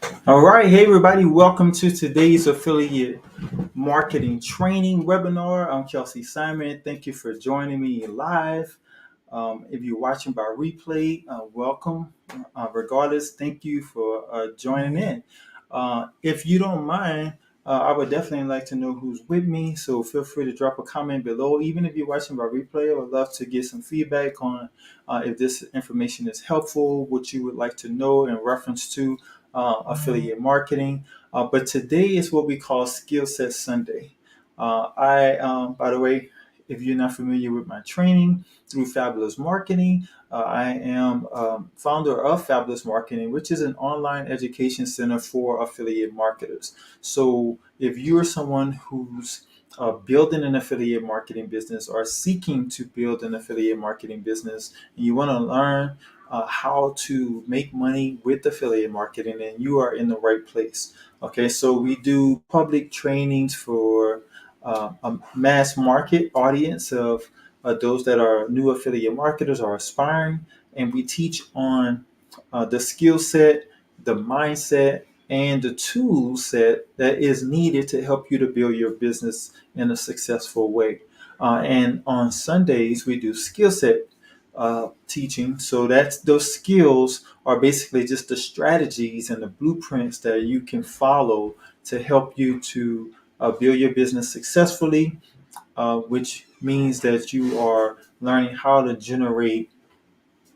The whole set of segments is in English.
All right, hey everybody, welcome to today's affiliate marketing training webinar. I'm Kelsey Simon. Thank you for joining me live. If you're watching by replay, welcome. Regardless, thank you for joining in. If you don't mind, I would definitely like to know who's with me. So feel free to drop a comment below. Even if you're watching by replay, I would love to get some feedback on if this information is helpful, what you would like to know in reference to affiliate marketing. But today is what we call Skillset Sunday. By the way, if you're not familiar with my training through Fabulous Marketing, I am founder of Fabulous Marketing, which is an online education center for affiliate marketers. So if you're someone who's building an affiliate marketing business or seeking to build an affiliate marketing business, and you want to learn how to make money with affiliate marketing, and you are in the right place. Okay, so we do public trainings for a mass market audience of those that are new affiliate marketers or aspiring, and we teach on the skill set, the mindset, and the tool set that is needed to help you to build your business in a successful way. And on Sundays, we do skill set teaching. So that's those skills are basically just the strategies and the blueprints that you can follow to help you to build your business successfully, which means that you are learning how to generate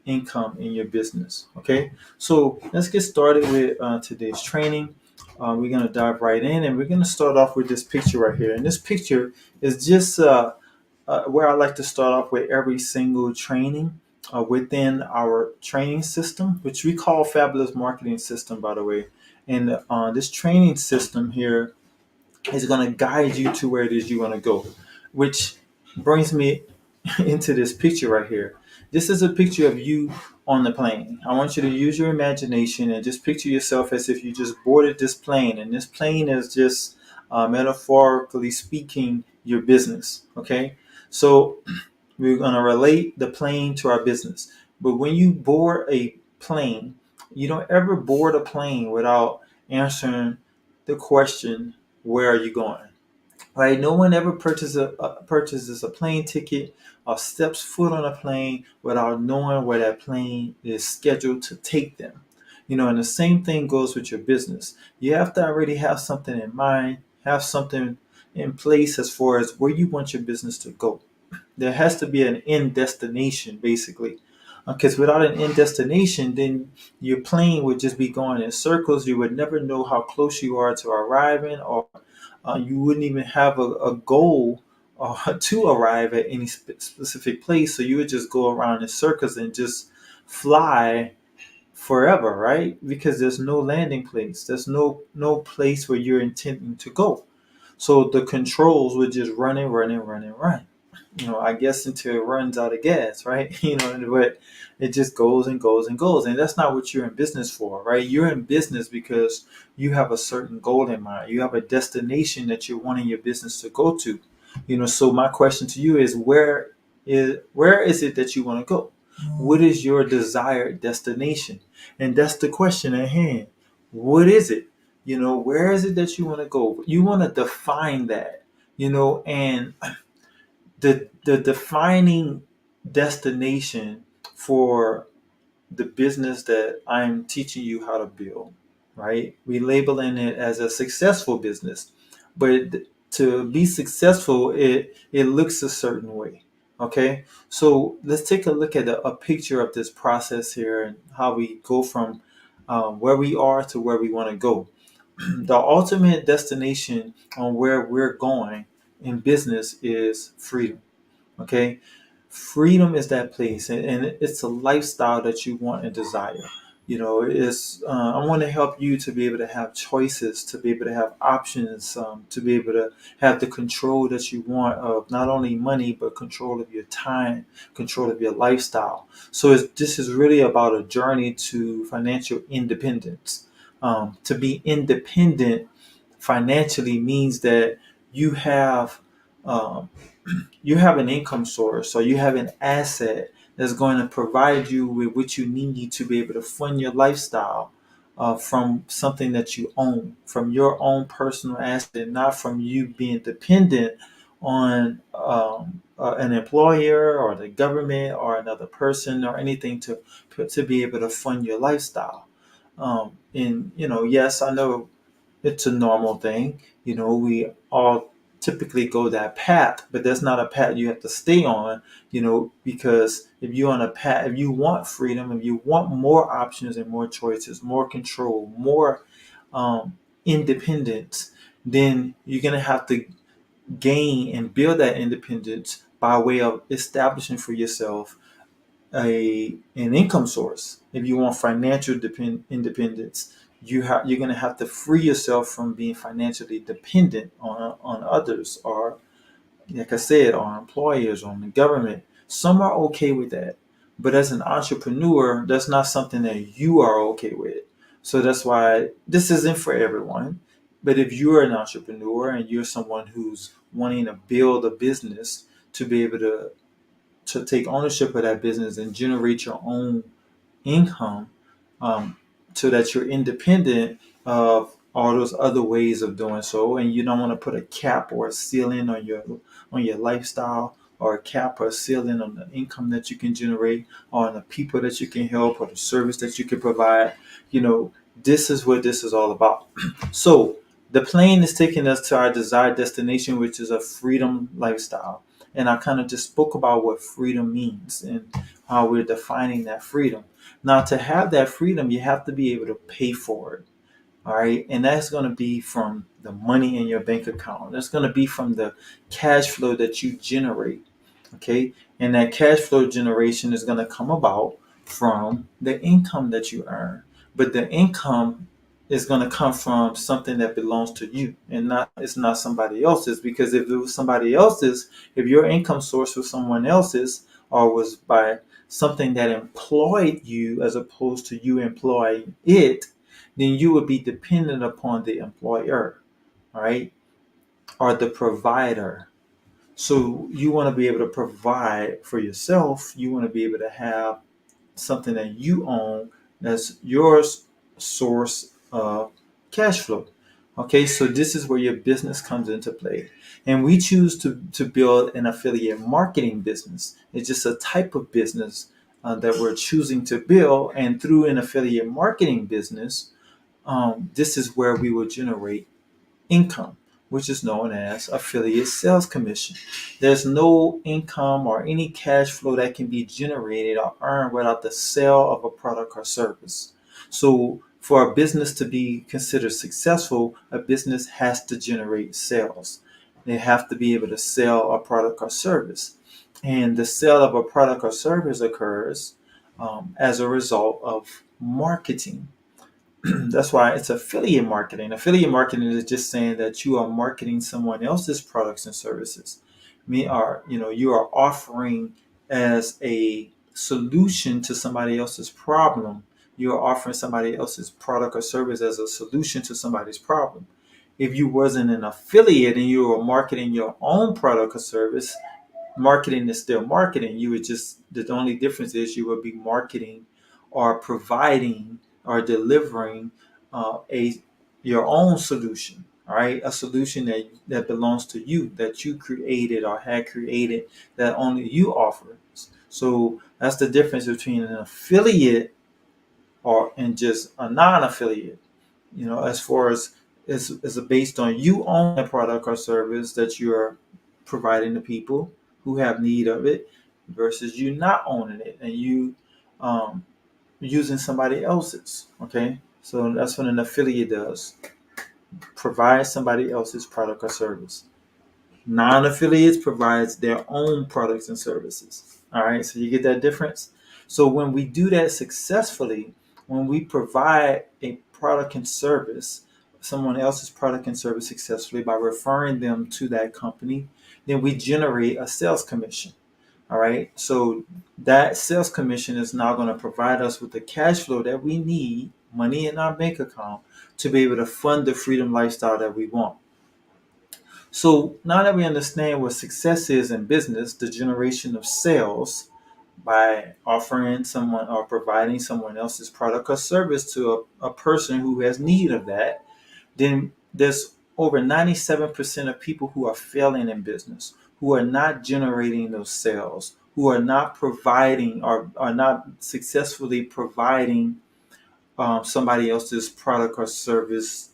income in your business. Okay, so let's get started with today's training. We're going to dive right in, and we're going to start off with this picture right here. And this picture is just where I like to start off with every single training within our training system, which we call Fabulous Marketing System, by the way. And this training system here is going to guide you to where it is you want to go, which brings me into this picture right here. This is a picture of you on the plane. I want you to use your imagination and just picture yourself as if you just boarded this plane, and this plane is just metaphorically speaking your business. Okay, so we're going to relate the plane to our business. But when you board a plane, you don't ever board a plane without answering the question, where are you going? Right? No one ever purchases a plane ticket or steps foot on a plane without knowing where that plane is scheduled to take them. And the same thing goes with your business. You have to already have something in mind, have something in place as far as where you want your business to go. There has to be an end destination, basically. Because without an end destination, then your plane would just be going in circles. You would never know how close you are to arriving, or you wouldn't even have a goal to arrive at any specific place. So you would just go around in circles and just fly forever, right? Because there's no landing place. There's no place where you're intending to go. So the controls would just run and run and run and run. I guess until it runs out of gas, right? But it just goes and goes and goes. And that's not what you're in business for, right? You're in business because you have a certain goal in mind. You have a destination that you're wanting your business to go to. So my question to you is where is it that you want to go? What is your desired destination? And that's the question at hand. What is it? Where is it that you want to go? You want to define that, and the defining destination for the business that I'm teaching you how to build, right? We labeling it as a successful business, but to be successful, it looks a certain way. Okay, so let's take a look at a picture of this process here and how we go from where we are to where we want to go. The ultimate destination on where we're going in business is freedom. Okay, freedom is that place, and it's a lifestyle that you want and desire. It's I want to help you to be able to have choices, to be able to have options, to be able to have the control that you want of not only money but control of your time, control of your lifestyle. So this is really about a journey to financial independence. To be independent financially means that you have um, you have an income source, or you have an asset that's going to provide you with what you need to be able to fund your lifestyle from something that you own, from your own personal asset, not from you being dependent on an employer or the government or another person or anything to be able to fund your lifestyle. And yes, I know it's a normal thing. We all typically go that path, but that's not a path you have to stay on, because if you're on a path, if you want freedom, if you want more options and more choices, more control, more independence, then you're going to have to gain and build that independence by way of establishing for yourself an income source. If you want financial independence, you're going to have to free yourself from being financially dependent on others, or like I said, on employers, on the government. Some are okay with that, but as an entrepreneur, that's not something that you are okay with. So that's why this isn't for everyone. But if you're an entrepreneur and you're someone who's wanting to build a business to be able to take ownership of that business and generate your own income, um, so that you're independent of all those other ways of doing so, and you don't want to put a cap or a ceiling on your lifestyle, or a cap or a ceiling on the income that you can generate, or on the people that you can help, or the service that you can provide. This is what this is all about. So the plane is taking us to our desired destination, which is a freedom lifestyle. And I kind of just spoke about what freedom means and how we're defining that freedom. Now, to have that freedom, you have to be able to pay for it. All right. And that's going to be from the money in your bank account. That's going to be from the cash flow that you generate. Okay. And that cash flow generation is going to come about from the income that you earn. But the income is going to come from something that belongs to you, and it's not somebody else's. Because if it was somebody else's, if your income source was someone else's, or was by something that employed you as opposed to you employing it, then you would be dependent upon the employer, all right, or the provider. So you want to be able to provide for yourself. You want to be able to have something that you own that's your source of cash flow. Okay, so this is where your business comes into play. And we choose to build an affiliate marketing business. It's just a type of business that we're choosing to build. And through an affiliate marketing business, this is where we will generate income, which is known as affiliate sales commission. There's no income or any cash flow that can be generated or earned without the sale of a product or service. So, for a business to be considered successful, a business has to generate sales. They have to be able to sell a product or service. And the sale of a product or service occurs as a result of marketing. That's why it's affiliate marketing. Affiliate marketing is just saying that you are marketing someone else's products and services. You are offering as a solution to somebody else's problem. You are offering somebody else's product or service as a solution to somebody's problem. If you wasn't an affiliate and you were marketing your own product or service, marketing is still marketing. You would just, the only difference is you would be marketing or providing or delivering a your own solution. All right, a solution that belongs to you, that you created or had created, that only you offer. So that's the difference between an affiliate and just a non-affiliate. As far as is based on you own a product or service that you're providing to people who have need of it, versus you not owning it and you using somebody else's. Okay, so that's what an affiliate does: provide somebody else's product or service. Non-affiliates provides their own products and services. All right, so you get that difference. So when we do that successfully, when we provide a product and service, someone else's product and service successfully by referring them to that company, then we generate a sales commission. All right, so that sales commission is now going to provide us with the cash flow that we need, money in our bank account, to be able to fund the freedom lifestyle that we want. So now that we understand what success is in business, the generation of sales, by offering someone or providing someone else's product or service to a person who has need of that, then there's over 97% of people who are failing in business, who are not generating those sales, who are not providing or are not successfully providing somebody else's product or service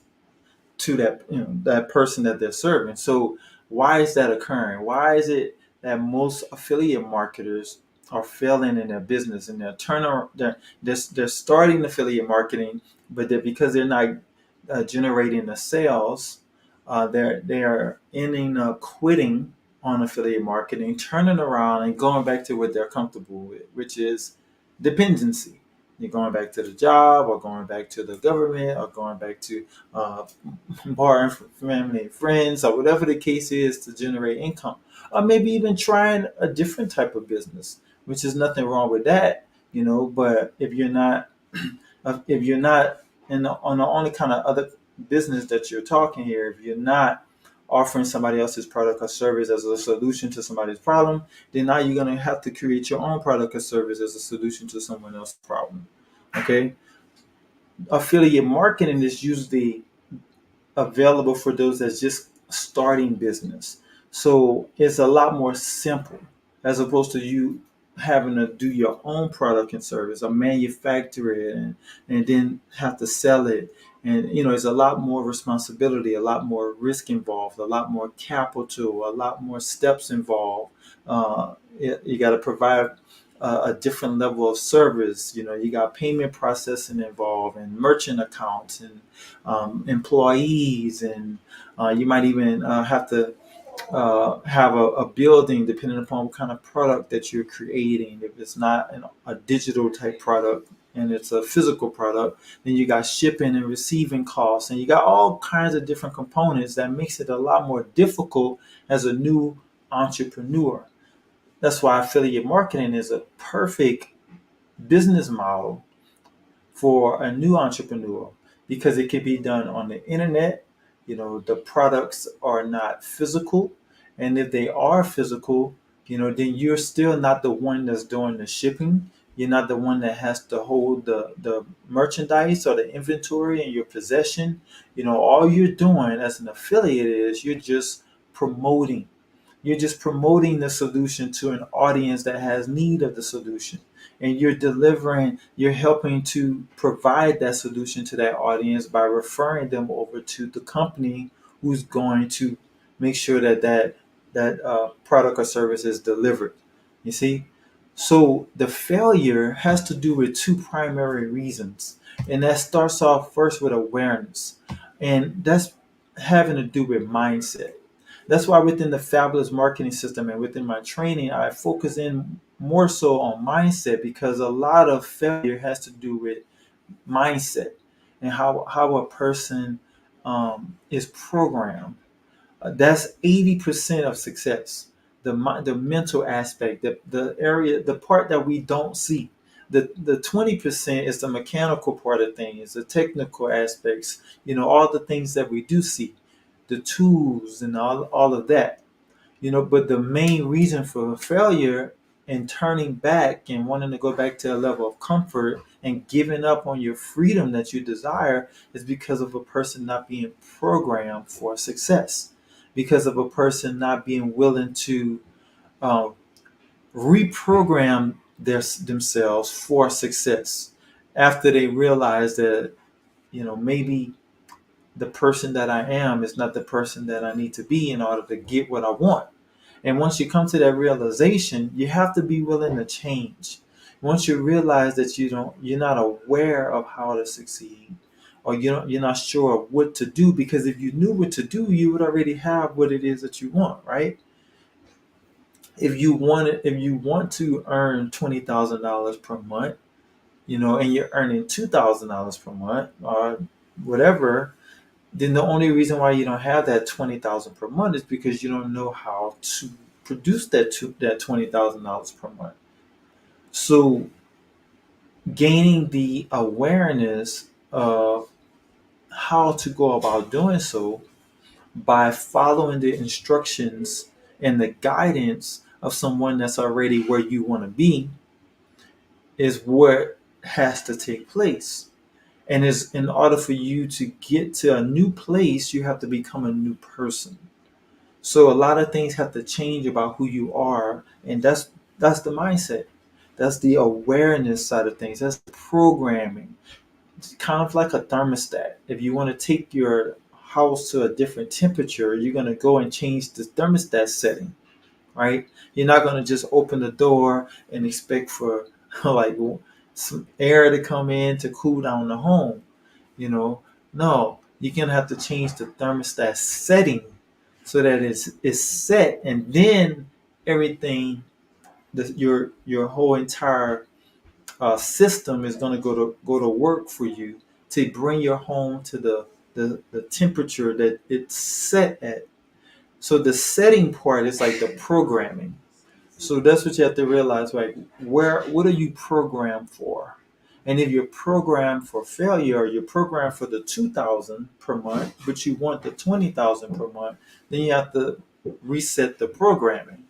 to that, that person that they're serving. So why is that occurring? Why is it that most affiliate marketers are failing in their business, and they're starting affiliate marketing, but because they're not generating the sales, they are ending up quitting on affiliate marketing, turning around and going back to what they're comfortable with, which is dependency. You're going back to the job, or going back to the government, or going back to uh, borrowing from family and friends, or whatever the case is, to generate income. Or maybe even trying a different type of business, which is nothing wrong with that, but if you're not on the only kind of other business that you're talking here, if you're not offering somebody else's product or service as a solution to somebody's problem, then now you're going to have to create your own product or service as a solution to someone else's problem. Okay? Affiliate marketing is usually available for those that's just starting business. So it's a lot more simple, as opposed to you having to do your own product and service, or manufacture it, and then have to sell it. And it's a lot more responsibility, a lot more risk involved, a lot more capital, a lot more steps involved. You got to provide a different level of service. You got payment processing involved, and merchant accounts, and employees, and you might even have to have a building, depending upon what kind of product that you're creating. If it's not a digital type product and it's a physical product, then you got shipping and receiving costs, and you got all kinds of different components that makes it a lot more difficult as a new entrepreneur. That's why affiliate marketing is a perfect business model for a new entrepreneur, because it can be done on the internet. The products are not physical, and if they are physical, then you're still not the one that's doing the shipping. You're not the one that has to hold the merchandise or the inventory in your possession. All you're doing as an affiliate is promoting you're just promoting the solution to an audience that has need of the solution. And you're helping to provide that solution to that audience by referring them over to the company who's going to make sure that product or service is delivered. You see? So the failure has to do with two primary reasons. And that starts off first with awareness. And that's having to do with mindset. That's why within the fabulous marketing system and within my training, I focus in more so on mindset, because a lot of failure has to do with mindset, and how a person is programmed. That's 80% of success. The mental aspect, the part that we don't see. The 20% is the mechanical part of things, the technical aspects, all the things that we do see, the tools and all of that. But the main reason for failure and turning back and wanting to go back to a level of comfort and giving up on your freedom that you desire is because of a person not being programmed for success, because of a person not being willing to uh, reprogram themselves for success after they realize that maybe the person that I am is not the person that I need to be in order to get what I want. And once you come to that realization, you have to be willing to change. Once you realize that you're not aware of how to succeed, or you're not sure of what to do, because if you knew what to do, you would already have what it is that you want, right? If you want to earn $20,000 per month, and you're earning $2,000 per month or whatever, then the only reason why you don't have that 20,000 per month is because you don't know how to produce that $20,000 per month. So gaining the awareness of how to go about doing so by following the instructions and the guidance of someone that's already where you want to be, is what has to take place. And is in order for you to get to a new place, you have to become a new person. So a lot of things have to change about who you are, and that's the mindset. That's the awareness side of things. That's programming. It's kind of like a thermostat. If you want to take your house to a different temperature, you're going to go and change the thermostat setting, right? You're not going to just open the door and expect for like some air to come in to cool down the home, you know. No, you're going to have to change the thermostat setting so that it's set, and then everything, your whole entire system is going to go to work for you to bring your home to the temperature that it's set at. So the setting part is like the programming. So that's what you have to realize, like, what are you programmed for? And if you're programmed for failure, or you're programmed for the 2,000 per month, but you want the 20,000 per month, then you have to reset the programming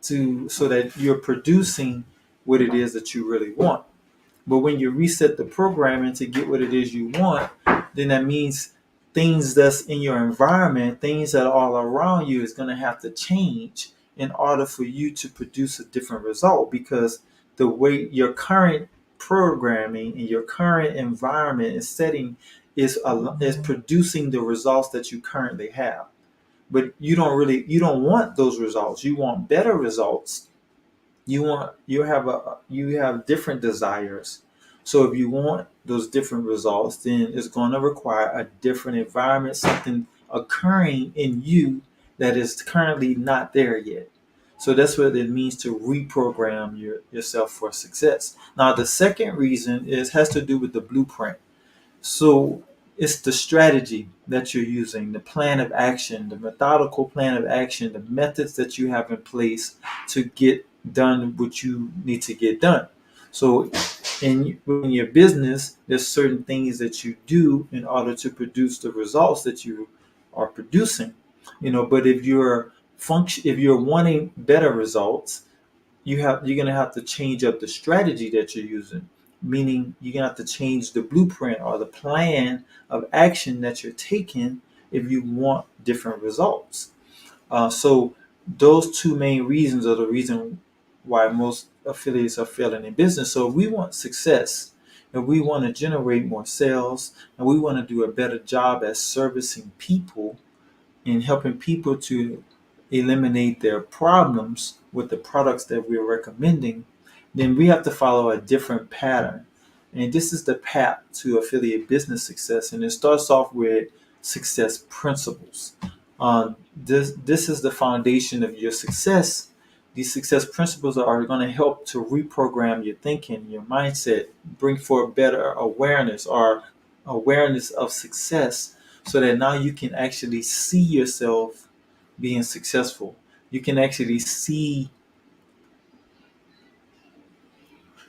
to so that you're producing what it is that you really want. But when you reset the programming to get what it is you want, then that means things that's in your environment, things that are all around you, is going to have to change in order for you to produce a different result, because the way your current programming and your current environment is setting is producing the results that you currently have. But you don't want those results. You want better results. You have different desires. So if you want those different results, then it's going to require a different environment, something occurring in you that is currently not there yet. So that's what it means to reprogram yourself for success. Now the second reason is has to do with the blueprint. So it's the strategy that you're using, the plan of action, the methodical plan of action, the methods that you have in place to get done what you need to get done. So in your business, there's certain things that you do in order to produce the results that you are producing. But if you're wanting better results, you're gonna have to change up the strategy that you're using. Meaning you're gonna have to change the blueprint or the plan of action that you're taking if you want different results. So those two main reasons are the reason why most affiliates are failing in business. So if we want success, and we want to generate more sales, and we want to do a better job at servicing people in helping people to eliminate their problems with the products that we're recommending, then we have to follow a different pattern. And this is the path to affiliate business success. And it starts off with success principles. This is the foundation of your success. These success principles are going to help to reprogram your thinking, your mindset, bring forth better awareness or awareness of success, so that now you can actually see yourself being successful. You can actually see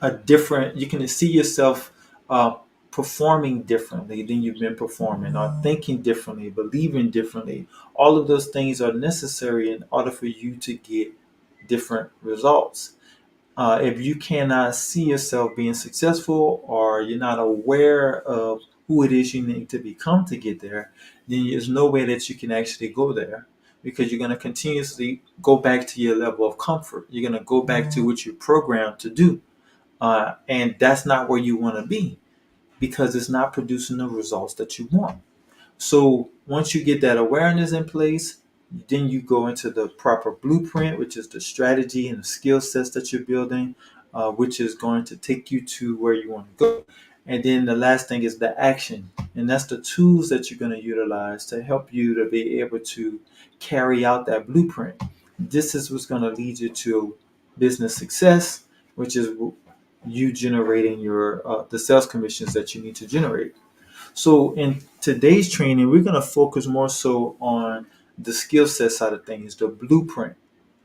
you can see yourself performing differently than you've been performing, or thinking differently, believing differently. All of those things are necessary in order for you to get different results. If you cannot see yourself being successful, or you're not aware of who it is you need to become to get there, then there's no way that you can actually go there, because you're going to continuously go back to your level of comfort. You're going to go back to what you're programmed to do. And that's not where you want to be, because it's not producing the results that you want. So once you get that awareness in place, then you go into the proper blueprint, which is the strategy and the skill sets that you're building, which is going to take you to where you want to go. And then the last thing is the action. And that's the tools that you're going to utilize to help you to be able to carry out that blueprint. This is what's going to lead you to business success, which is you generating the sales commissions that you need to generate. So in today's training, we're going to focus more so on the skill set side of things, the blueprint.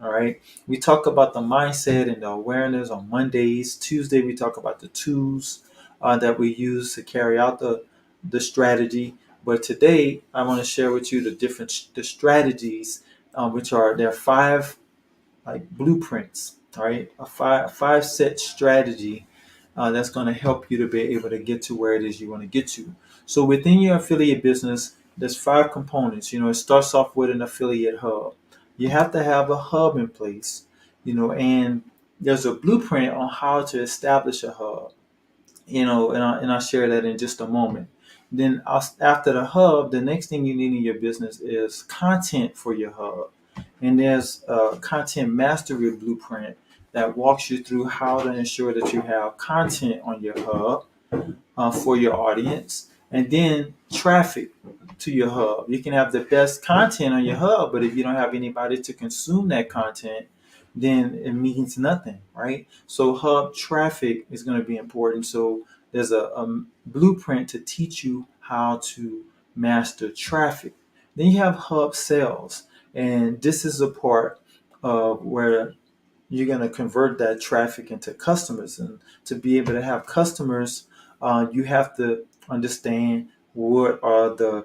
All right. We talk about the mindset and the awareness on Mondays. Tuesday, we talk about the tools that we use to carry out the strategy. But today, I want to share with you the strategies, which are there are five like blueprints. All right, a five set strategy that's going to help you to be able to get to where it is you want to get to. So within your affiliate business, there's five components. It starts off with an affiliate hub. You have to have a hub in place, and there's a blueprint on how to establish a hub, and I'll share that in just a moment. Then after the hub, the next thing you need in your business is content for your hub. And there's a content mastery blueprint that walks you through how to ensure that you have content on your hub for your audience, and then traffic to your hub. You can have the best content on your hub, but if you don't have anybody to consume that content, then it means nothing, right? So hub traffic is going to be important. So there's a blueprint to teach you how to master traffic. Then you have hub sales, and this is the part where you're going to convert that traffic into customers. And to be able to have customers, you have to understand what are the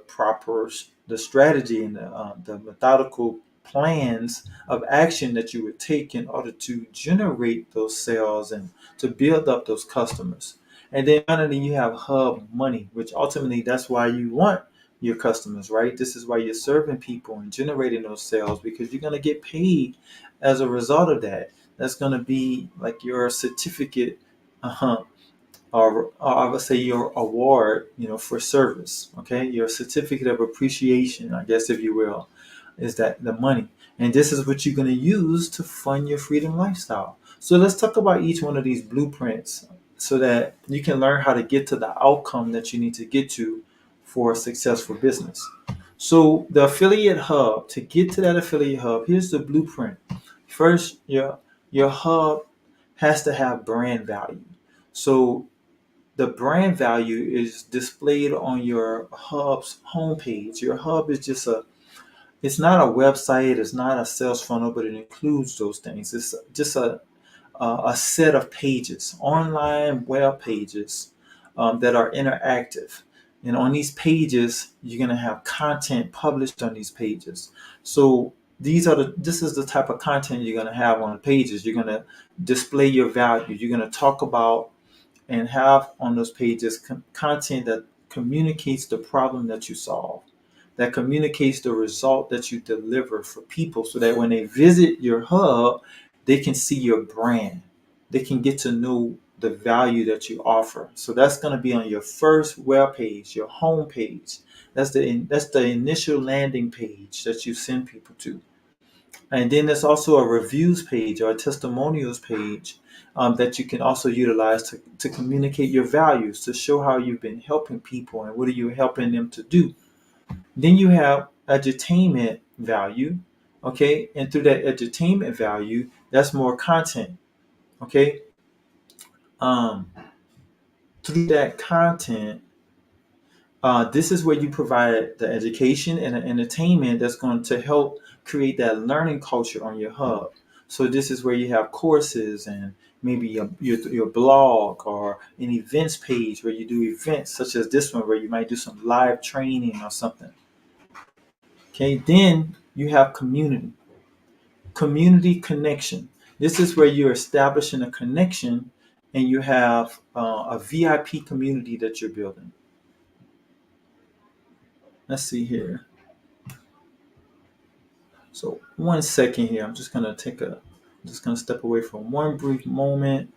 strategy and the methodical plans of action that you would take in order to generate those sales and to build up those customers. And then finally, you have hub money, which ultimately that's why you want your customers, right? This is why you're serving people and generating those sales, because you're going to get paid as a result of that. That's going to be like your certificate, or I would say your award, for service. Okay, your certificate of appreciation, I guess, if you will, is that the money. And this is what you're going to use to fund your freedom lifestyle. So let's talk about each one of these blueprints so that you can learn how to get to the outcome that you need to get to for a successful business. So the affiliate hub, to get to that affiliate hub, here's the blueprint. First, your hub has to have brand value. So the brand value is displayed on your hub's homepage. Your hub is it's not a website, it's not a sales funnel, but it includes those things. It's just a set of pages, online web pages, that are interactive. And on these pages, you're going to have content published on these pages. So this is the type of content you're going to have on the pages. You're going to display your value. You're going to talk about and have on those pages content that communicates the problem that you solve, that communicates the result that you deliver for people, so that when they visit your hub, they can see your brand. They can get to know the value that you offer. So that's going to be on your first web page, your home page. That's the initial landing page that you send people to. And then there's also a reviews page or a testimonials page, that you can also utilize to communicate your values, to show how you've been helping people and what are you helping them to do. Then you have edutainment value, okay? And through that edutainment value, that's more content, okay? Um, Through that content, this is where you provide the education and the entertainment that's going to help create that learning culture on your hub. So this is where you have courses and maybe your blog or an events page where you do events such as this one where you might do some live training or something. Okay, then you have community connection. This is where you're establishing a connection and you have a VIP community that you're building. Let's see here. So 1 second here. I'm just gonna step away for one brief moment.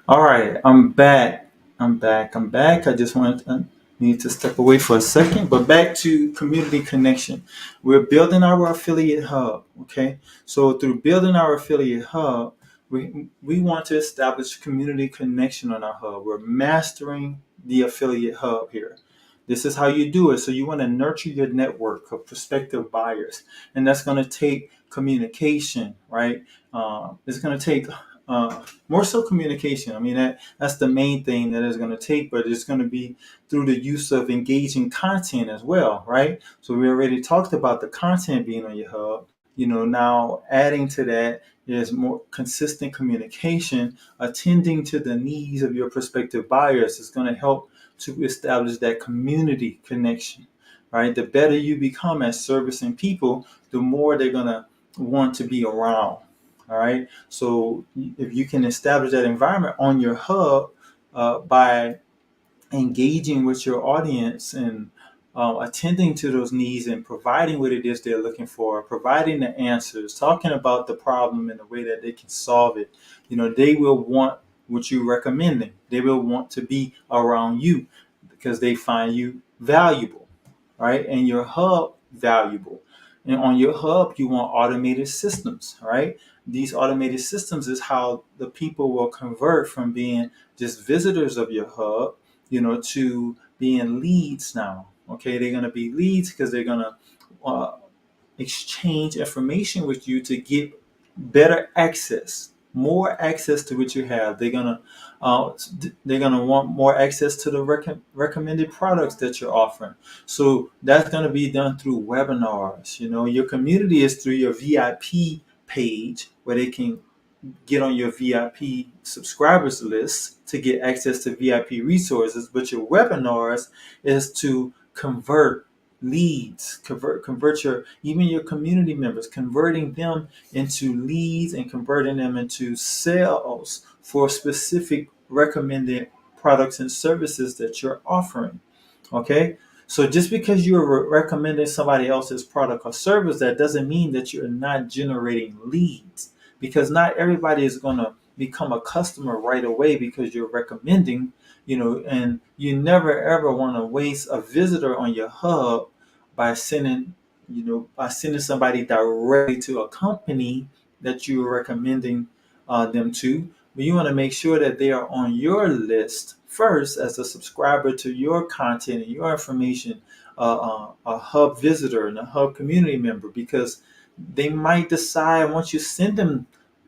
All right, I'm back. I'm back. I just need to step away for a second, but back to community connection. We're building our affiliate hub. Okay, so through building our affiliate hub, we want to establish community connection on our hub. We're mastering the affiliate hub here. This is how you do it. So you want to nurture your network of prospective buyers, and that's going to take communication, right? It's going to take more so communication. I mean, that's the main thing that it's going to take, but it's going to be through the use of engaging content as well, right? So we already talked about the content being on your hub. Now adding to that is more consistent communication, attending to the needs of your prospective buyers is going to help to establish that community connection, right? The better you become at servicing people, the more they're going to want to be around. All right. So if you can establish that environment on your hub by engaging with your audience and attending to those needs and providing what it is they're looking for, providing the answers, talking about the problem in the way that they can solve it, they will want what you're recommending. They will want to be around you because they find you valuable, right? And your hub valuable. And on your hub, you want automated systems, right? These automated systems is how the people will convert from being just visitors of your hub, to being leads now. Okay, they're going to be leads because they're going to uh, exchange information with you to get better access, more access to what you have. Uh, they're gonna want more access to the recommended products that you're offering. So that's gonna be done through webinars. Your community is through your VIP page where they can get on your VIP subscribers list to get access to VIP resources, but your webinars is to convert leads, convert your community members, converting them into leads and converting them into sales for specific recommended products and services that you're offering. Okay. So just because you're recommending somebody else's product or service, that doesn't mean that you're not generating leads, because not everybody is going to become a customer right away because you're recommending, and you never ever want to waste a visitor on your hub by sending somebody directly to a company that you're recommending them to. But you want to make sure that they are on your list first as a subscriber to your content and your information, a hub visitor and a hub community member, because they might decide once you send them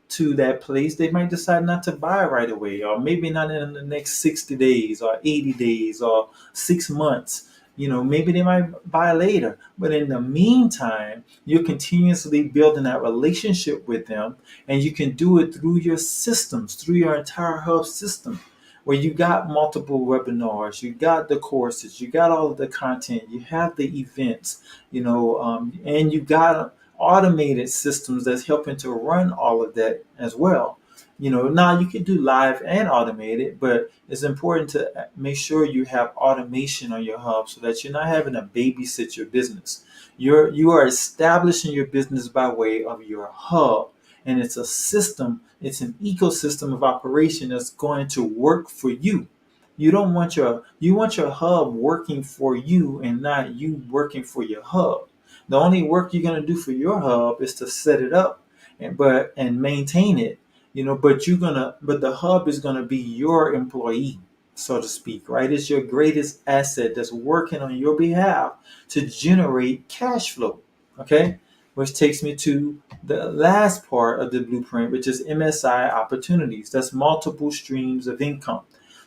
to that place, they might decide not to buy right away, or maybe not in the next 60 days or 80 days or 6 months. Maybe they might buy later. But in the meantime, you're continuously building that relationship with them, and you can do it through your systems, through your entire hub system, where you got multiple webinars, you got the courses, you got all of the content, you have the events, and you got automated systems that's helping to run all of that as well. Now you can do live and automated, but it's important to make sure you have automation on your hub so that you're not having to babysit your business. You are establishing your business by way of your hub, and it's a system, it's an ecosystem of operation that's going to work for you. You want your hub working for you and not you working for your hub. The only work you're going to do for your hub is to set it up and maintain it. But the hub is going to be your employee, so to speak, right? It's your greatest asset that's working on your behalf to generate cash flow. Okay, which takes me to the last part of the blueprint, which is MSI opportunities. That's multiple streams of income.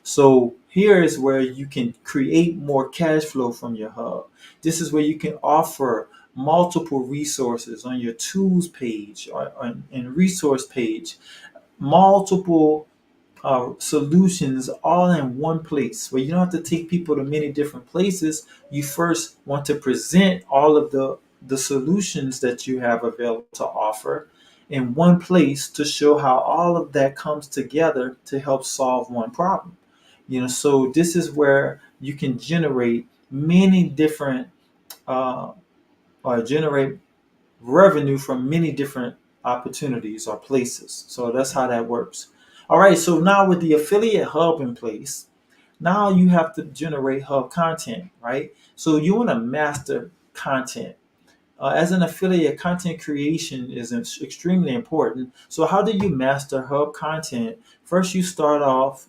So here is where you can create more cash flow from your hub. This is where you can offer multiple resources on your tools page or and resource page, multiple solutions all in one place where you don't have to take people to many different places. You first want to present all of the solutions that you have available to offer in one place to show how all of that comes together to help solve one problem. So this is where you can generate many different uh, or generate revenue from many different opportunities or places. So that's how that works. All right, so now with the affiliate hub in place, now you have to generate hub content, right? So you want to master content. As an affiliate, content creation is extremely important. So how do you master hub content? First, you start off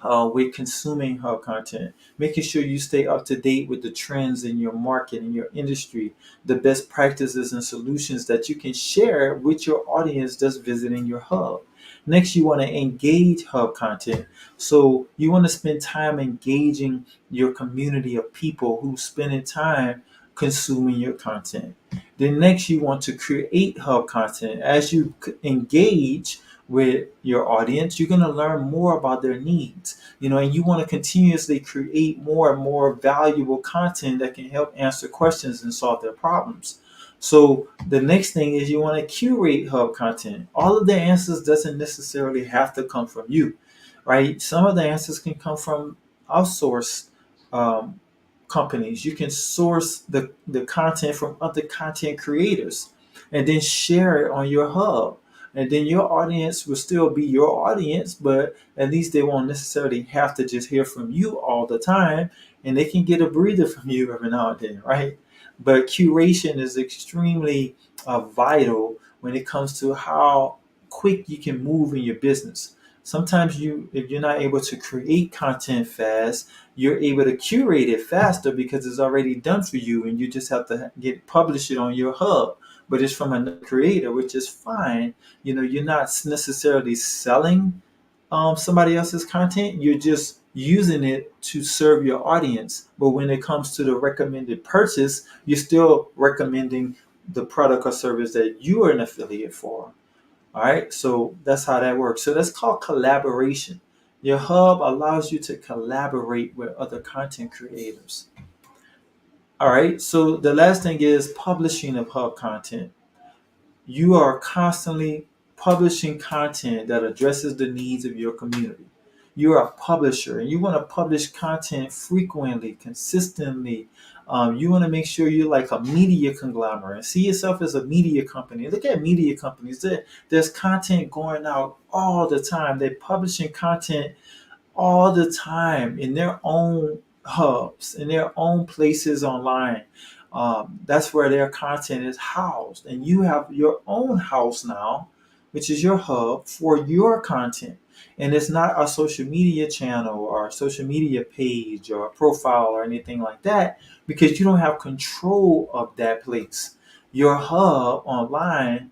with consuming hub content, making sure you stay up to date with the trends in your market, in your industry, the best practices and solutions that you can share with your audience that's visiting your hub. Next, you want to engage hub content. So you want to spend time engaging your community of people who spending time consuming your content. Then next, you want to create hub content. As you engage with your audience, you're going to learn more about their needs, and you want to continuously create more and more valuable content that can help answer questions and solve their problems. So the next thing is you want to curate hub content. All of the answers doesn't necessarily have to come from you, right? Some of the answers can come from outsourced um, companies. You can source the content from other content creators and then share it on your hub. And then your audience will still be your audience, but at least they won't necessarily have to just hear from you all the time. And they can get a breather from you every now and then, right? But curation is extremely vital when it comes to how quick you can move in your business. Sometimes if you're not able to create content fast, you're able to curate it faster because it's already done for you, and you just have to get publish it on your hub. But it's from a creator, which is fine. You're not necessarily selling somebody else's content. You're just using it to serve your audience. But when it comes to the recommended purchase, you're still recommending the product or service that you are an affiliate for. All right, so that's how that works. So that's called collaboration. Your hub allows you to collaborate with other content creators. All right, so the last thing is publishing of hub content. You are constantly publishing content that addresses the needs of your community. You're a publisher and you want to publish content frequently, consistently. You want to make sure you're like a media conglomerate. See yourself as a media company. Look at media companies. There's content going out all the time. They're publishing content all the time in their own hubs, in their own places online. That's where their content is housed. And you have your own house now, which is your hub for your content. And it's not a social media channel or a social media page or a profile or anything like that, because you don't have control of that place. Your hub online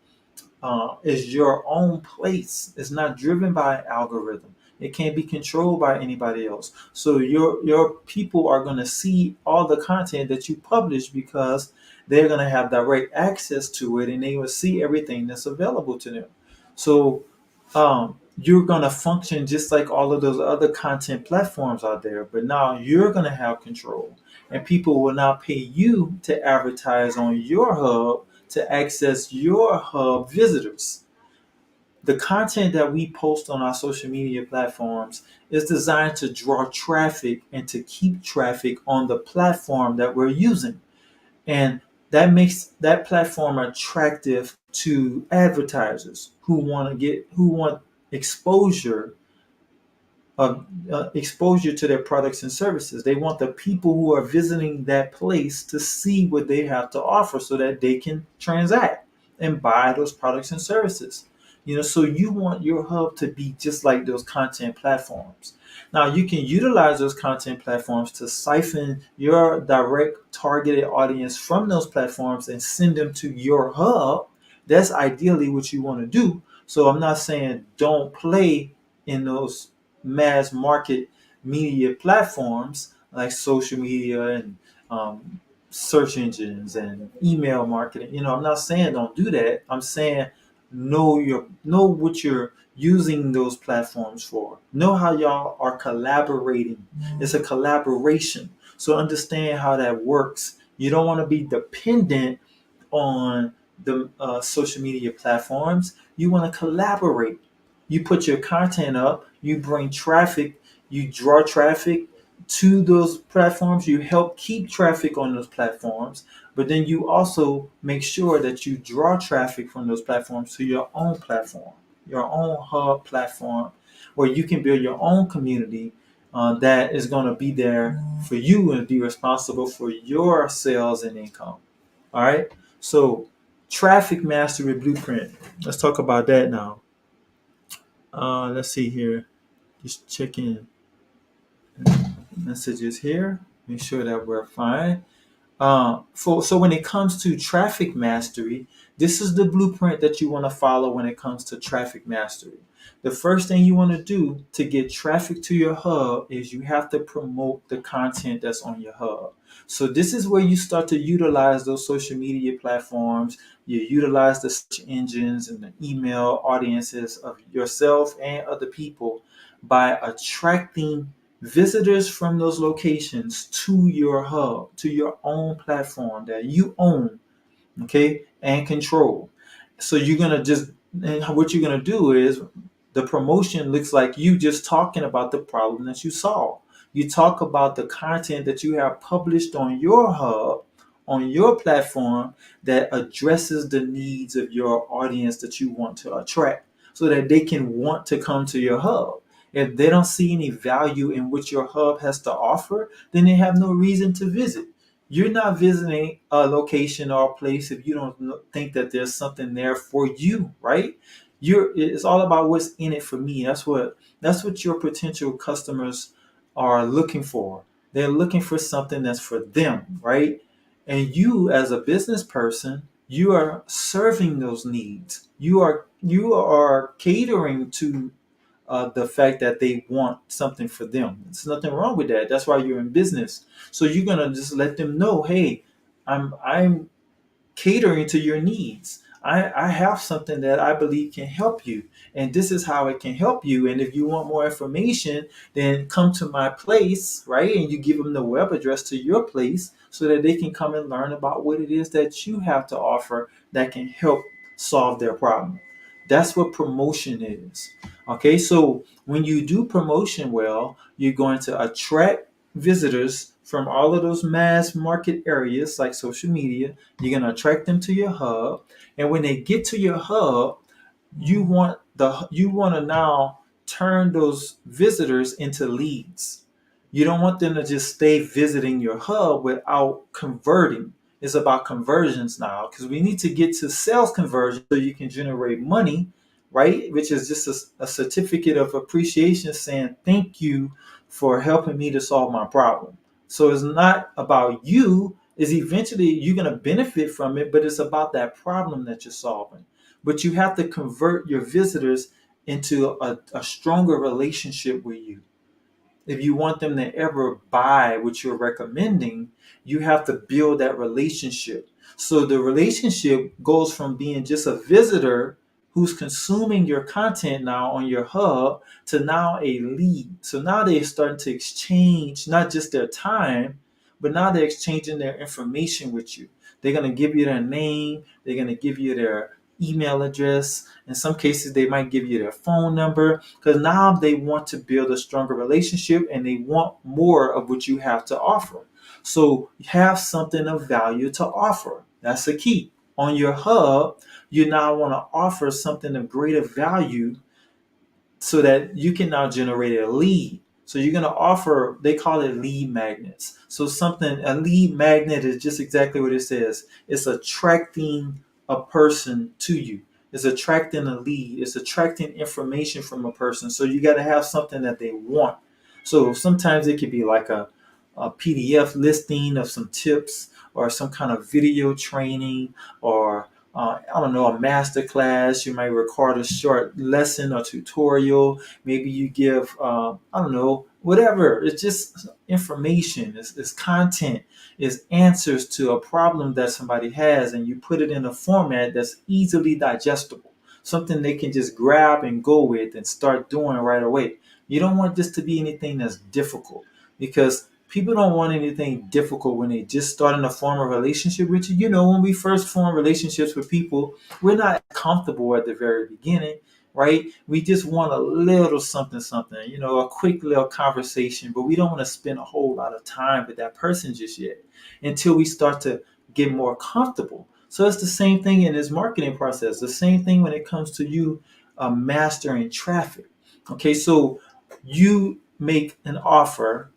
is your own place. It's not driven by an algorithm. It can't be controlled by anybody else. So your people are going to see all the content that you publish because they're going to have direct access to it, and they will see everything that's available to them. So you're going to function just like all of those other content platforms out there, but now you're going to have control, and people will now pay you to advertise on your hub to access your hub visitors. The content that we post on our social media platforms is designed to draw traffic and to keep traffic on the platform that we're using. And that makes that platform attractive to advertisers who want exposure exposure to their products and services. They want the people who are visiting that place to see what they have to offer so that they can transact and buy those products and services. So you want your hub to be just like those content platforms. Now you can utilize those content platforms to siphon your direct targeted audience from those platforms and send them to your hub. That's ideally what you want to do. So I'm not saying don't play in those mass market media platforms like social media and search engines and email marketing. I'm not saying don't do that. I'm saying know what you're using those platforms for. Know how y'all are collaborating. It's a collaboration. So understand how that works. You don't want to be dependent on the social media platforms. You want to collaborate. You put your content up, you bring traffic, you draw traffic to those platforms, you help keep traffic on those platforms, but then you also make sure that you draw traffic from those platforms to your own platform. your own hub platform where you can build your own community that is going to be there for you and be responsible for your sales and income. All right. So, traffic mastery blueprint. Let's talk about that now. Let's see here. Just checking messages here. Make sure that we're fine. So when it comes to traffic mastery, this is the blueprint that you want to follow when it comes to traffic mastery. The first thing you want to do to get traffic to your hub is you have to promote the content that's on your hub. So this is where you start to utilize those social media platforms. You utilize the search engines and the email audiences of yourself and other people by attracting visitors from those locations to your hub, to your own platform that you own, okay, and control. So you're gonna just, and what you're gonna do is the promotion looks like you just talking about the problem that you solve. You talk about the content that you have published on your hub, on your platform that addresses the needs of your audience that you want to attract so that they can want to come to your hub. If they don't see any value in what your hub has to offer, then they have no reason to visit. You're not visiting a location or a place if you don't think that there's something there for you, right? It's all about what's in it for me. That's what your potential customers are looking for. They're looking for something that's for them, right? And you as a business person, you are serving those needs. You are catering to the fact that they want something for them. There's nothing wrong with that. That's why you're in business. So you're gonna just let them know, hey, I'm catering to your needs. I have something that I believe can help you, and this is how it can help you. And if you want more information, then come to my place, right? And you give them the web address to your place so that they can come and learn about what it is that you have to offer that can help solve their problem. That's what promotion is. Okay, so when you do promotion well, you're going to attract visitors from all of those mass market areas like social media. You're going to attract them to your hub, and when they get to your hub, you want to now turn those visitors into leads. You don't want them to just stay visiting your hub without converting. It's about conversions now because we need to get to sales conversion so you can generate money, right? Which is just a certificate of appreciation saying thank you for helping me to solve my problem. So it's not about you, is eventually you're going to benefit from it, but it's about that problem that you're solving. But you have to convert your visitors into a stronger relationship with you. If you want them to ever buy what you're recommending, you have to build that relationship. So the relationship goes from being just a visitor who's consuming your content now on your hub to now a lead. So now they're starting to exchange not just their time, but now they're exchanging their information with you. They're going to give you their name, they're going to give you their email address. In some cases, they might give you their phone number because now they want to build a stronger relationship and they want more of what you have to offer. So have something of value to offer. That's the key. On your hub, you now want to offer something of greater value so that you can now generate a lead. So you're going to offer, they call it lead magnets. So a lead magnet is just exactly what it says. It's attracting a person to you. It's attracting a lead. It's attracting information from a person. So you got to have something that they want. So sometimes it could be like a PDF listing of some tips or some kind of video training or I don't know, a master class. You might record a short lesson or tutorial. Maybe you give, I don't know, whatever. It's just information. It's content. It's answers to a problem that somebody has, and you put it in a format that's easily digestible. Something they can just grab and go with and start doing right away. You don't want this to be anything that's difficult because people don't want anything difficult when they just starting to form a relationship with you. You know, when we first form relationships with people, we're not comfortable at the very beginning, right? We just want a little something, something, a quick little conversation, but we don't want to spend a whole lot of time with that person just yet until we start to get more comfortable. So it's the same thing in this marketing process. The same thing when it comes to you mastering traffic. Okay, so you make an offer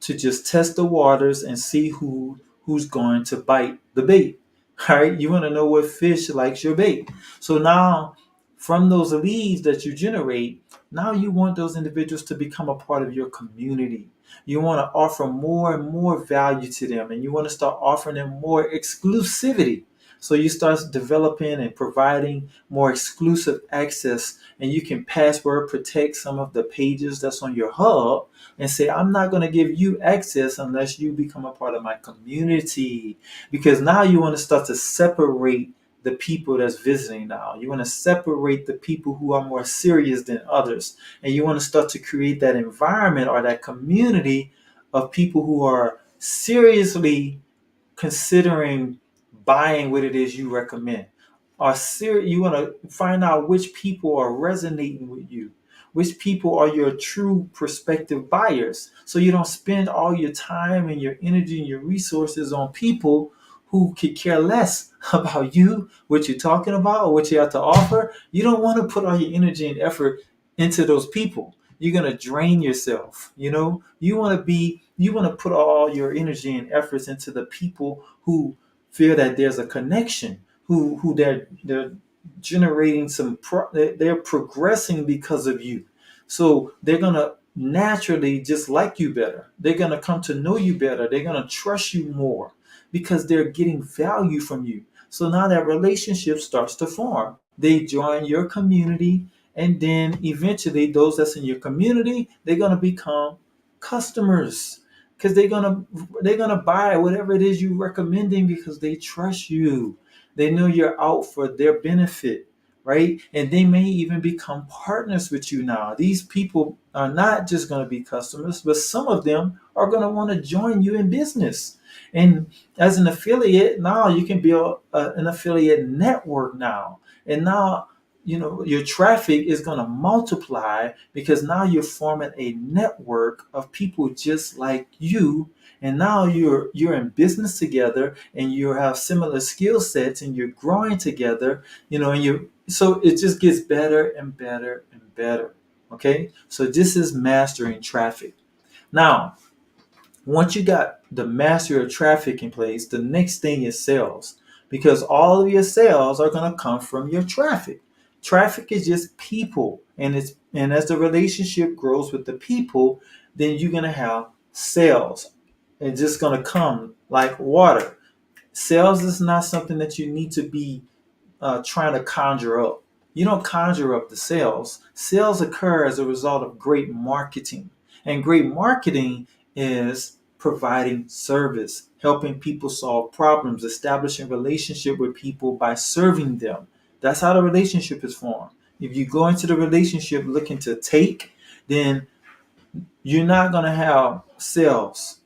to just test the waters and see who's going to bite the bait. All right, you want to know what fish likes your bait. So now, from those leads that you generate, now you want those individuals to become a part of your community. You want to offer more and more value to them, and you want to start offering them more exclusivity. So you start developing and providing more exclusive access, and you can password protect some of the pages that's on your hub and say, I'm not going to give you access unless you become a part of my community. Because now you want to start to separate the people that's visiting now. You want to separate the people who are more serious than others. And you want to start to create that environment or that community of people who are seriously considering buying what it is you recommend. You want to find out which people are resonating with you, which people are your true prospective buyers, so you don't spend all your time and your energy and your resources on people who could care less about you, what you're talking about, or what you have to offer. You don't want to put all your energy and effort into those people. You're going to drain yourself. You want to put all your energy and efforts into the people who feel that there's a connection, who they're generating they're progressing because of you. So they're going to naturally just like you better. They're going to come to know you better. They're going to trust you more because they're getting value from you. So now that relationship starts to form. They join your community, and then eventually those that's in your community, they're going to become customers because they're gonna buy whatever it is you're recommending because they trust you. They know you're out for their benefit, right? And they may even become partners with you now. These people are not just going to be customers, but some of them are going to want to join you in business. And as an affiliate, now you can build an affiliate network now. And now, your traffic is going to multiply because now you're forming a network of people just like you, and now you're in business together and you have similar skill sets and you're growing together, and you so it just gets better and better and better. Okay, so this is mastering traffic. Now, once you got the mastery of traffic in place, the next thing is sales, because all of your sales are going to come from your traffic. Traffic is just people, and as the relationship grows with the people, then you're going to have sales. It's just going to come like water. Sales is not something that you need to be trying to conjure up. You don't conjure up the sales. Sales occur as a result of great marketing. And great marketing is providing service, helping people solve problems, establishing relationship with people by serving them. That's how the relationship is formed. If you go into the relationship looking to take, then you're not going to have sales.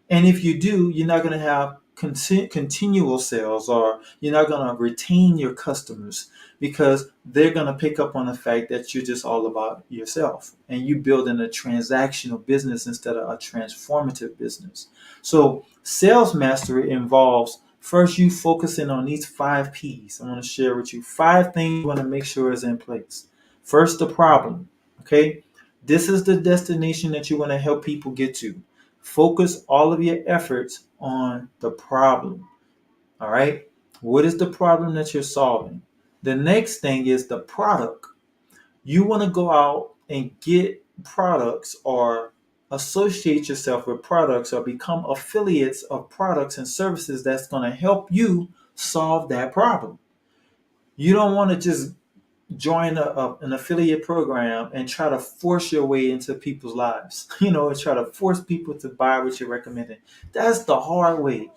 And if you do, you're not going to have continual sales, or you're not going to retain your customers because they're going to pick up on the fact that you're just all about yourself and you building a transactional business instead of a transformative business. So sales mastery involves first you focusing on these 5 P's. I want to share with you 5 things you want to make sure is in place. First, the problem. Okay. This is the destination that you want to help people get to. Focus all of your efforts on the problem. All right. What is the problem that you're solving? The next thing is the product. You want to go out and get products or associate yourself with products or become affiliates of products and services that's going to help you solve that problem. You don't want to just join an affiliate program and try to force your way into people's lives, and try to force people to buy what you're recommending. That's the hard way.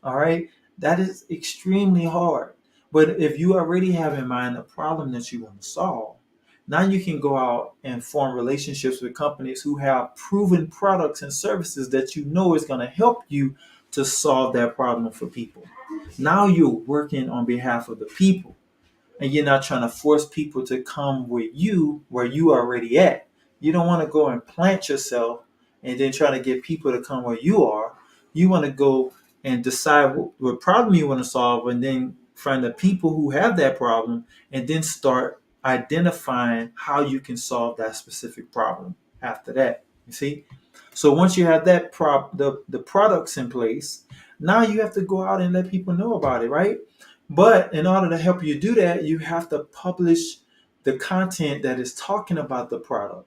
All right. That is extremely hard. But if you already have in mind a problem that you want to solve, now you can go out and form relationships with companies who have proven products and services that you know is going to help you to solve that problem for people. Now you're working on behalf of the people, and you're not trying to force people to come with you where you are already at. You don't want to go and plant yourself and then try to get people to come where you are. You want to go and decide what problem you want to solve, and then find the people who have that problem and then start identifying how you can solve that specific problem after that. You see? So once you have that the products in place, now you have to go out and let people know about it, right? But in order to help you do that, you have to publish the content that is talking about the product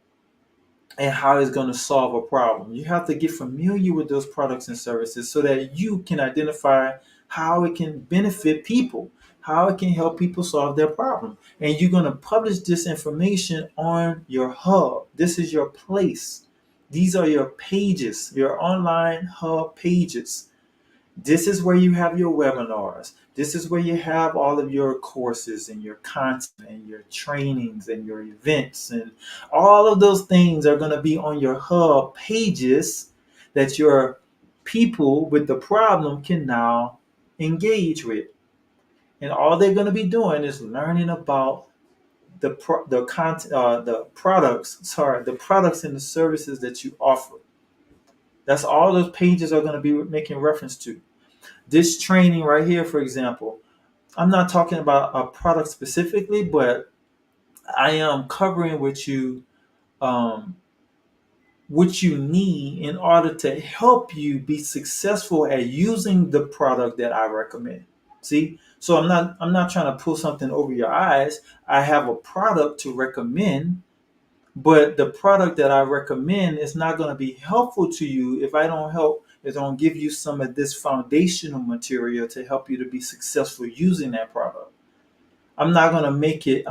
and how it's going to solve a problem. You have to get familiar with those products and services so that you can identify how it can benefit people, how it can help people solve their problem. And you're going to publish this information on your hub. This is your place. These are your pages, your online hub pages. This is where you have your webinars. This is where you have all of your courses and your content and your trainings and your events. And all of those things are going to be on your hub pages that your people with the problem can now engage with. And all they're going to be doing is learning about the content, the products and the services that you offer. That's all those pages are going to be making reference to. This training right here, for example, I'm not talking about a product specifically, but I am covering um, what you need in order to help you be successful at using the product that I recommend. See, so I'm not trying to pull something over your eyes. I have a product to recommend, but the product that I recommend is not going to be helpful to you if I don't give you some of this foundational material to help you to be successful using that product. I'm not going to make it.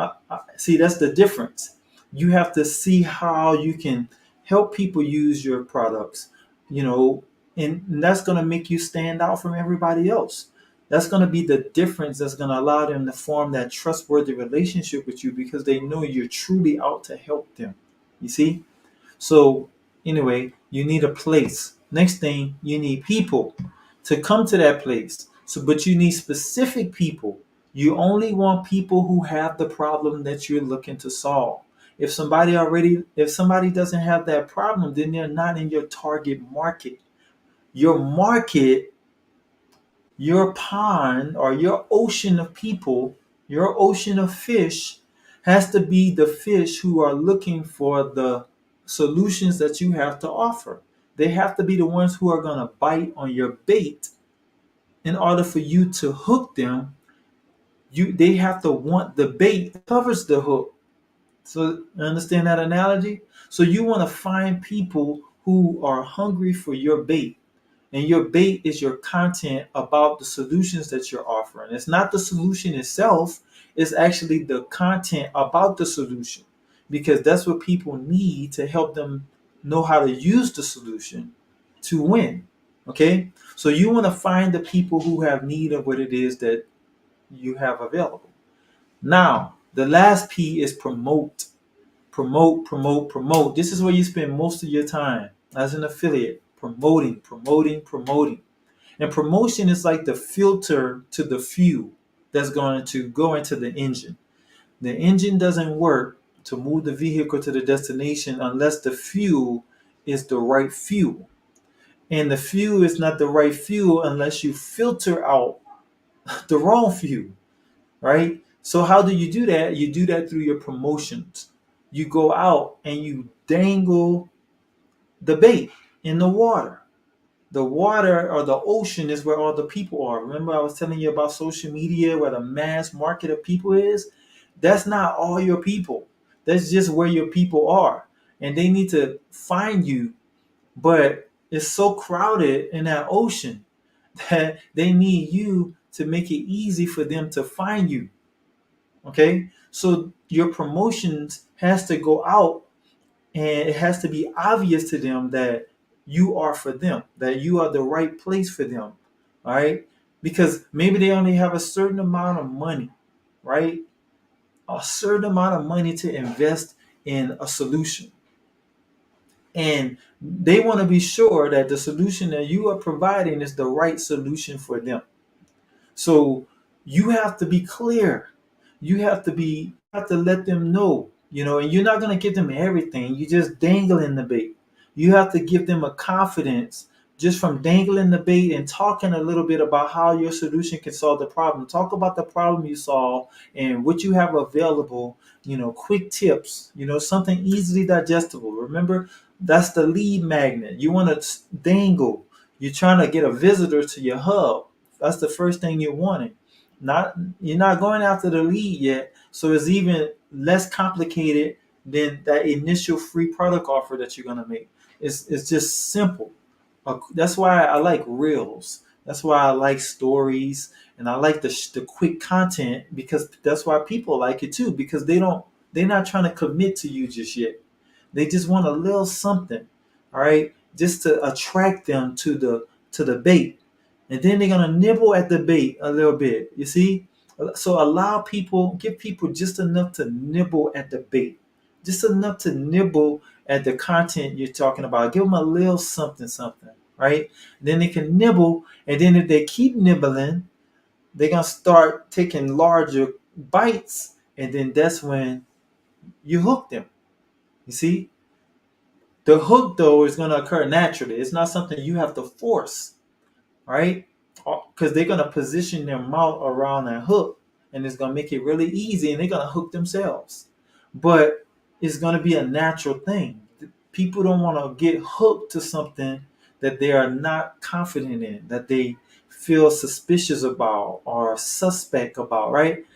See, that's the difference. You have to see how you can help people use your products, you know, and that's going to make you stand out from everybody else. That's going to be the difference that's going to allow them to form that trustworthy relationship with you because they know you're truly out to help them. You see? So, anyway, you need a place. Next thing, you need people to come to that place. So, but you need specific people. You only want people who have the problem that you're looking to solve. If somebody doesn't have that problem, then they're not in your target market. Your market, your pond or your ocean of people, your ocean of fish has to be the fish who are looking for the solutions that you have to offer. They have to be the ones who are going to bite on your bait in order for you to hook them. They have to want the bait that covers the hook. So understand that analogy? So you want to find people who are hungry for your bait. And your bait is your content about the solutions that you're offering. It's not the solution itself, it's actually the content about the solution. Because that's what people need to help them know how to use the solution to win. Okay? So you want to find the people who have need of what it is that you have available. Now, the last P is promote. Promote, promote, promote. This is where you spend most of your time as an affiliate. Promoting, promoting, promoting. And promotion is like the filter to the fuel that's going to go into the engine. The engine doesn't work to move the vehicle to the destination unless the fuel is the right fuel. And the fuel is not the right fuel unless you filter out the wrong fuel, right? So how do you do that? You do that through your promotions. You go out and you dangle the bait in the water. The water or the ocean is where all the people are. Remember, I was telling you about social media, where the mass market of people is? That's not all your people. That's just where your people are. And they need to find you. But it's so crowded in that ocean that they need you to make it easy for them to find you. Okay? So your promotions has to go out and it has to be obvious to them that you are for them, that you are the right place for them. All right. Because maybe they only have a certain amount of money, right? A certain amount of money to invest in a solution. And they want to be sure that the solution that you are providing is the right solution for them. So you have to be clear. You have to let them know, and you're not going to give them everything. You just dangling the bait. You have to give them a confidence just from dangling the bait and talking a little bit about how your solution can solve the problem. Talk about the problem you solve and what you have available, quick tips, something easily digestible. Remember, that's the lead magnet. You want to dangle. You're trying to get a visitor to your hub. That's the first thing you're wanting. Not You're not going after the lead yet, so it's even less complicated than that initial free product offer that you're gonna make. It's just simple. That's why I like reels. That's why I like stories, and I like the quick content, because that's why people like it too. Because they're not trying to commit to you just yet. They just want a little something, all right, just to attract them to the bait, and then they're gonna nibble at the bait a little bit. You see, so give people just enough to nibble at the bait, just enough to nibble at the content you're talking about. Give them a little something, something, right? Then they can nibble, and then if they keep nibbling, they're gonna start taking larger bites, and then that's when you hook them. You see, the hook, though, is going to occur naturally. It's not something you have to force, right? Because they're going to position their mouth around that hook, and it's going to make it really easy, and they're going to hook themselves. But it's going to be a natural thing. People don't want to get hooked to something that they are not confident in, that they feel suspicious about or suspect about, right?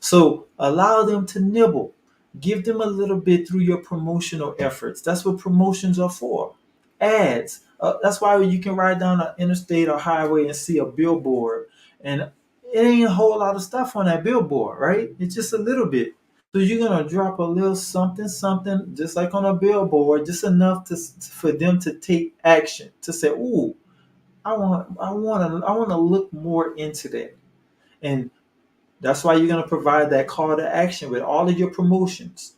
So allow them to nibble. Give them a little bit through your promotional efforts. That's what promotions are for. Ads. That's why you can ride down an interstate or highway and see a billboard, and it ain't a whole lot of stuff on that billboard, right? It's just a little bit. So you're gonna drop a little something, something, just like on a billboard, just enough for them to take action, to say, "Ooh, I want to look more into that." And that's why you're going to provide that call to action with all of your promotions.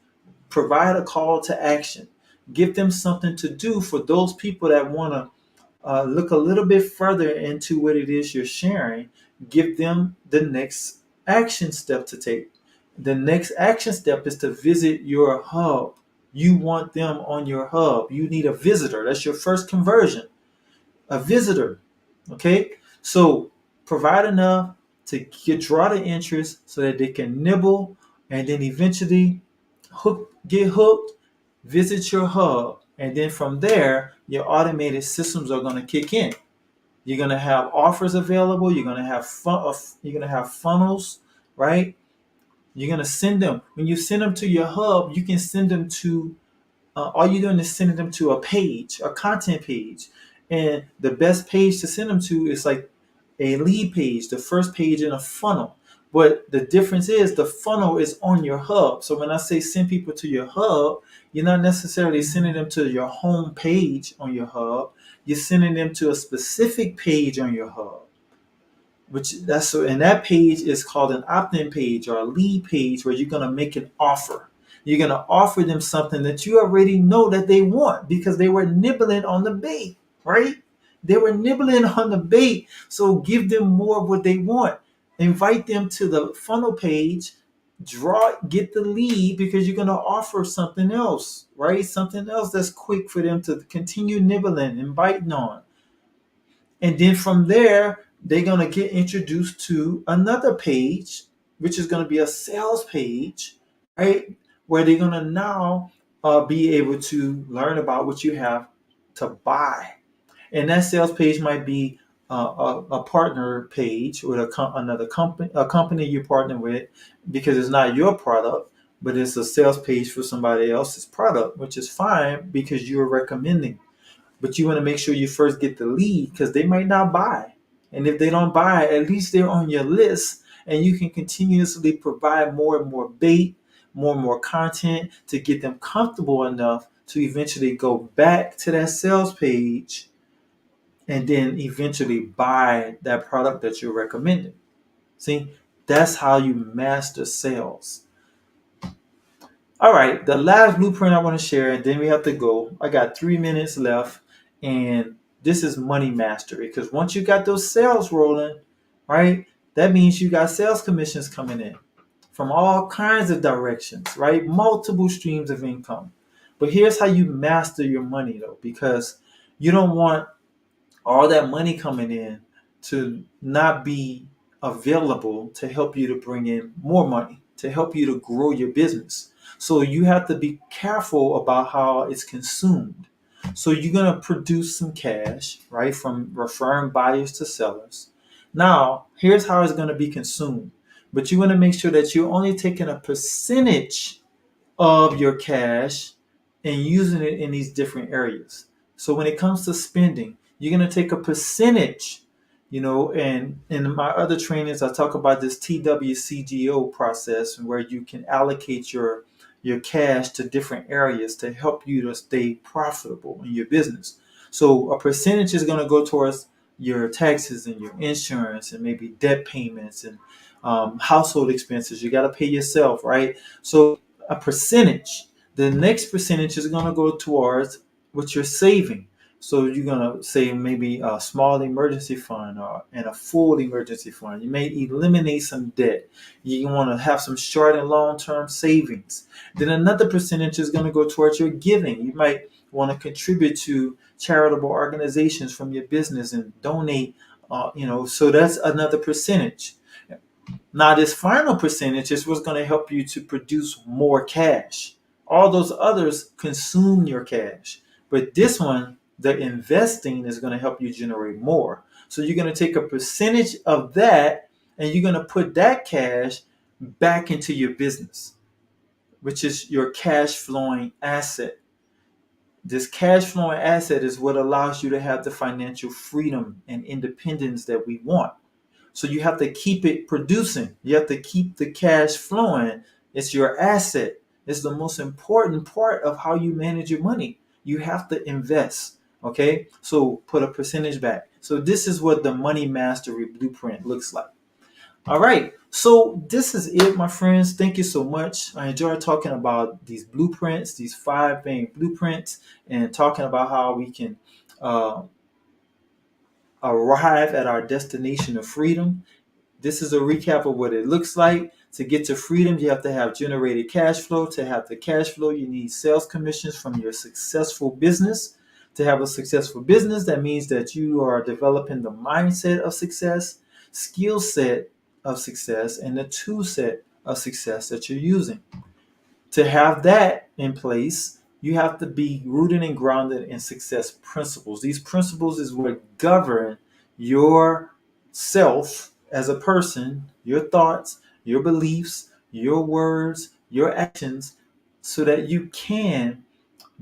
Provide a call to action. Give them something to do for those people that want to look a little bit further into what it is you're sharing. Give them the next action step to take. The next action step is to visit your hub. You want them on your hub. You need a visitor. That's your first conversion. A visitor. Okay? So provide enough to draw the interest so that they can nibble, and then eventually get hooked, visit your hub, and then from there, your automated systems are going to kick in. You're going to have offers available. You're going to have funnels, right? You're going to send them. When you send them to your hub, you can send them to all you're doing is sending them to a page, a content page. And the best page to send them to is like a lead page, the first page in a funnel. But the difference is the funnel is on your hub. So when I say send people to your hub, you're not necessarily sending them to your home page on your hub. You're sending them to a specific page on your hub. And that page is called an opt-in page or a lead page, where you're gonna make an offer. You're gonna offer them something that you already know that they want, because they were nibbling on the bait, right? They were nibbling on the bait. So give them more of what they want. Invite them to the funnel page, get the lead, because you're gonna offer something else, right? Something else that's quick for them to continue nibbling and biting on. And then from there, they're going to get introduced to another page, which is going to be a sales page, right? Where they're going to now be able to learn about what you have to buy. And that sales page might be a partner page with another company, a company you partner with, because it's not your product, but it's a sales page for somebody else's product, which is fine because you're recommending. But you want to make sure you first get the lead, because they might not buy. And if they don't buy, at least they're on your list, and you can continuously provide more and more bait, more and more content to get them comfortable enough to eventually go back to that sales page and then eventually buy that product that you're recommending. See, that's how you master sales. All right, the last blueprint I want to share, and then we have to go. I got 3 minutes left, and this is money mastery. Because once you got those sales rolling, right, that means you got sales commissions coming in from all kinds of directions, right? Multiple streams of income. But here's how you master your money, though, because you don't want all that money coming in to not be available to help you to bring in more money, to help you to grow your business. So you have to be careful about how it's consumed. So you're going to produce some cash, right, from referring buyers to sellers. Now, here's how it's going to be consumed. But you want to make sure that you're only taking a percentage of your cash and using it in these different areas. So when it comes to spending, you're going to take a percentage, and in my other trainings, I talk about this TWCGO process where you can allocate your cash to different areas to help you to stay profitable in your business. So a percentage is going to go towards your taxes and your insurance and maybe debt payments and household expenses. You got to pay yourself, right? So a percentage. The next percentage is going to go towards what you're saving. So you're going to save maybe a small emergency fund and a full emergency fund. You may eliminate some debt. You want to have some short and long term savings. Then another percentage is going to go towards your giving. You might want to contribute to charitable organizations from your business and donate. So that's another percentage. Now, this final percentage is what's going to help you to produce more cash. All those others consume your cash. But this one, the investing, is going to help you generate more. So you're going to take a percentage of that and you're going to put that cash back into your business, which is your cash flowing asset. This cash flowing asset is what allows you to have the financial freedom and independence that we want. So you have to keep it producing. You have to keep the cash flowing. It's your asset. It's the most important part of how you manage your money. You have to invest. Okay? So put a percentage back. So this is what the money mastery blueprint looks like. All right. So this is it, my friends. Thank you so much. I enjoyed talking about these blueprints, these 5 main blueprints, and talking about how we can uh, arrive at our destination of freedom. This is a recap of what it looks like. To get to freedom, you have to have generated cash flow. To have the cash flow, you need sales commissions from your successful business. To have a successful business, that means that you are developing the mindset of success, skill set of success, and the tool set of success that you're using. To have that in place, you have to be rooted and grounded in success principles. These principles is what govern your self as a person, your thoughts, your beliefs, your words, your actions, so that you can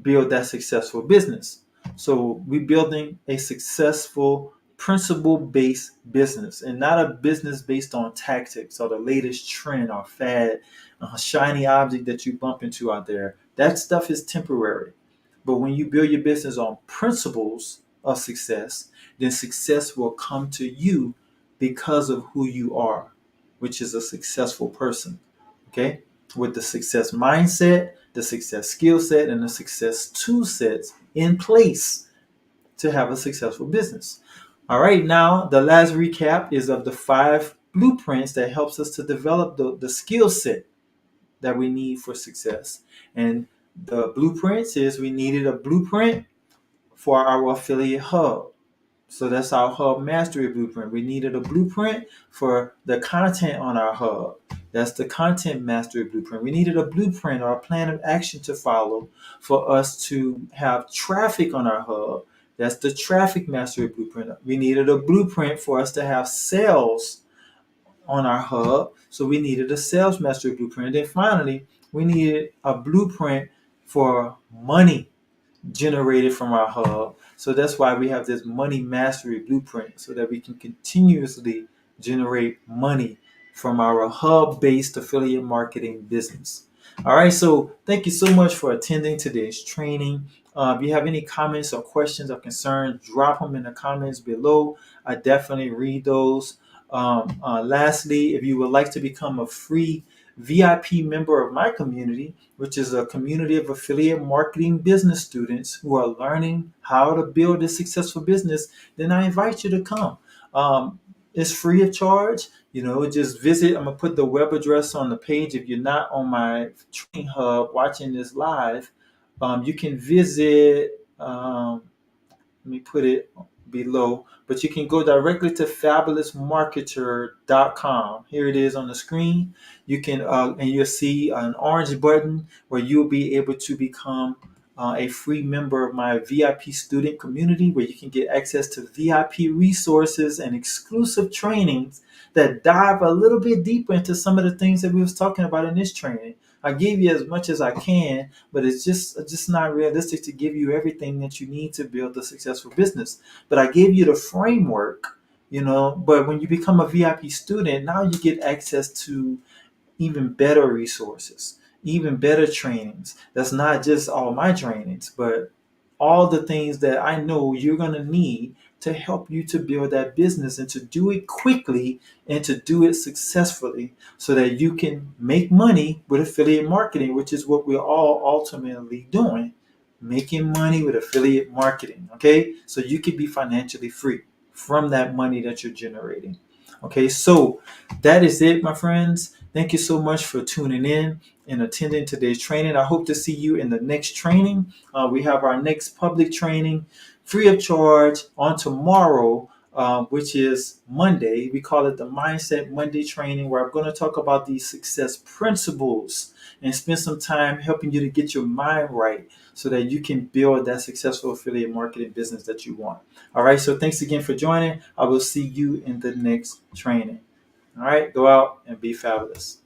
build that successful business. So we're building a successful principle-based business and not a business based on tactics or the latest trend or fad, shiny object that you bump into out there. That stuff is temporary. But when you build your business on principles of success, then success will come to you because of who you are, which is a successful person. Okay? With the success mindset, the success skill set, and the success tool sets in place to have a successful business. All right, now the last recap is of the 5 blueprints that helps us to develop the skill set that we need for success. And the blueprints is we needed a blueprint for our affiliate hub. So that's our hub mastery blueprint. We needed a blueprint for the content on our hub. That's the content mastery blueprint. We needed a blueprint or a plan of action to follow for us to have traffic on our hub. That's the traffic mastery blueprint. We needed a blueprint for us to have sales on our hub. So we needed a sales mastery blueprint. And then finally, we needed a blueprint for money generated from our hub. So that's why we have this money mastery blueprint, so that we can continuously generate money from our hub-based affiliate marketing business. All right, so thank you so much for attending today's training. If you have any comments or questions or concerns, drop them in the comments below. I definitely read those. Lastly, if you would like to become a free VIP member of my community, which is a community of affiliate marketing business students who are learning how to build a successful business, then I invite you to come. It's free of charge. Just visit. I'm going to put the web address on the page. If you're not on my training hub watching this live, you can visit. Let me put it below, but you can go directly to fabulousmarketer.com. Here it is on the screen. You can and you'll see an orange button where you'll be able to become a free member of my VIP student community, where you can get access to VIP resources and exclusive trainings that dive a little bit deeper into some of the things that we was talking about in this training. I gave you as much as I can, but it's just not realistic to give you everything that you need to build a successful business. But I gave you the framework, But when you become a VIP student, now you get access to even better resources, even better trainings. That's not just all my trainings, but all the things that I know you're going to need to help you to build that business and to do it quickly and to do it successfully so that you can make money with affiliate marketing, which is what we're all ultimately doing, making money with affiliate marketing. Okay. So you can be financially free from that money that you're generating. Okay. So that is it, my friends. Thank you so much for tuning in and attending today's training. I hope to see you in the next training. We have our next public training free of charge on tomorrow, which is Monday. We call it the Mindset Monday training, where I'm going to talk about these success principles and spend some time helping you to get your mind right so that you can build that successful affiliate marketing business that you want. All right. So thanks again for joining. I will see you in the next training. All right, go out and be fabulous.